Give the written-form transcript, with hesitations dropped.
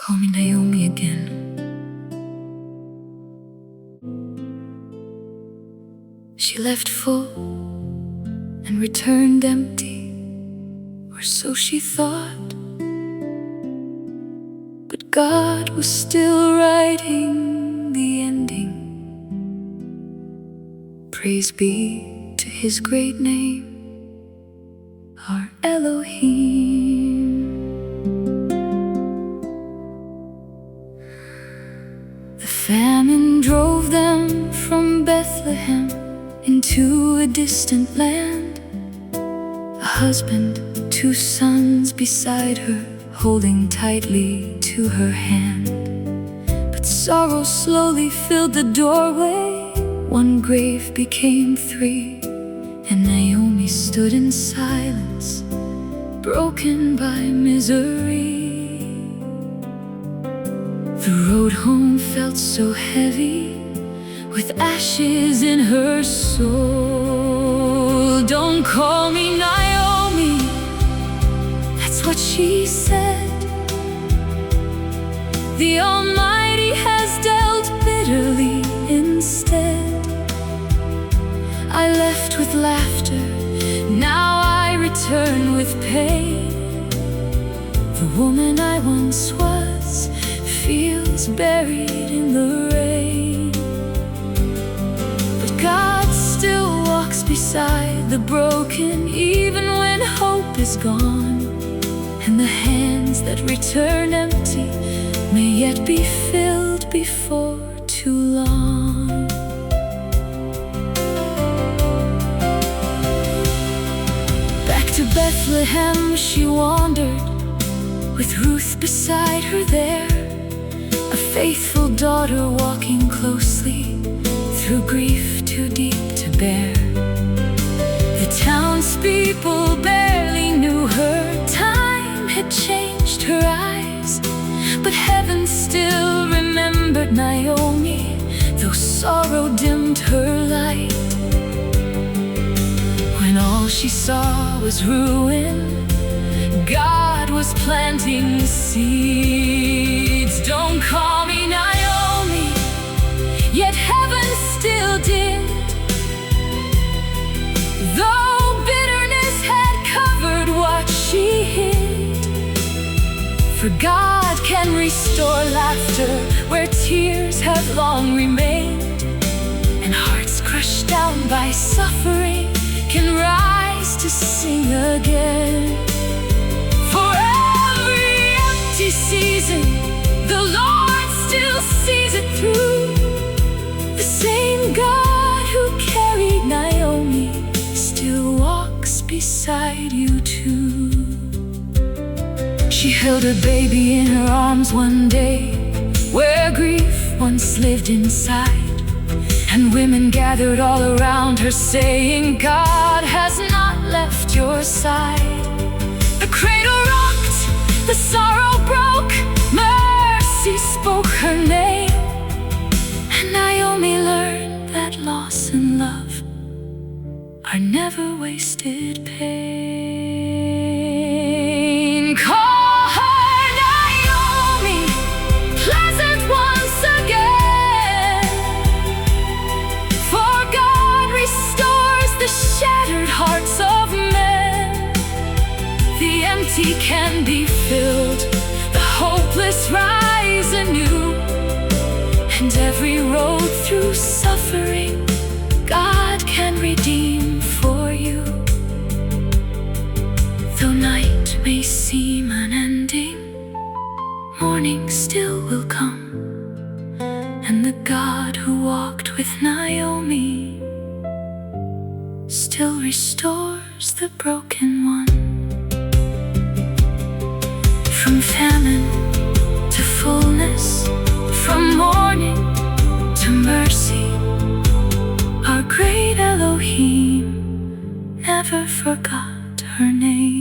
call me Naomi again. She left full and returned empty, or so she thought. But God was still writing the ending. Praise be to His great name, our Elohim. The famine drove them from Bethlehem into a distant land. A husband, 2 sons beside her, holding tightly to her hand. But sorrow slowly filled the doorway. 1 grave became 3, and Naomi stood in silence, broken by misery. The road home felt so heavy, with ashes in her soul. Don't call me Naomi, that's what she said. The Almighty has dealt bitterly instead. I left with laughter, now I return with pain. The woman I once was feels buried in the rain. But God still walks beside the broken, even when hope is gone. And the hands that return empty may yet be filled before too long. Back to Bethlehem she wandered, with Ruth beside her there, a faithful daughter walking closely through grief too deep to bear. The townspeople barely knew her, time had changed her eyes, but heaven still remembered Naomi, though sorrow dimmed her light. When all she saw was ruin, God was planting seeds. Don't call me Naomi, yet heaven still did. Though bitterness had covered what she hid, for God can restore laughter where tears have long remained, and hearts crushed down by suffering can rise to sing again. For every empty season, the Lord still sees it through. The same God who carried Naomi still walks beside you too. She held her baby in her arms one day, where grief once lived inside. And women gathered all around her, saying, God has not left your side. The cradle rocked, the sorrow broke, mercy spoke her name. And Naomi learned that loss and love are never wasted pain. Call her Naomi, pleasant once again, for God restores the shattered hearts of men. The empty can be filled, the hopeless rise anew, and every road through suffering God can redeem for you. Though night may seem unending, morning still will come, and the God who walked with Naomi still restores the broken one. From famine to fullness, from mourning to mercy, our great Elohim never forgot her name.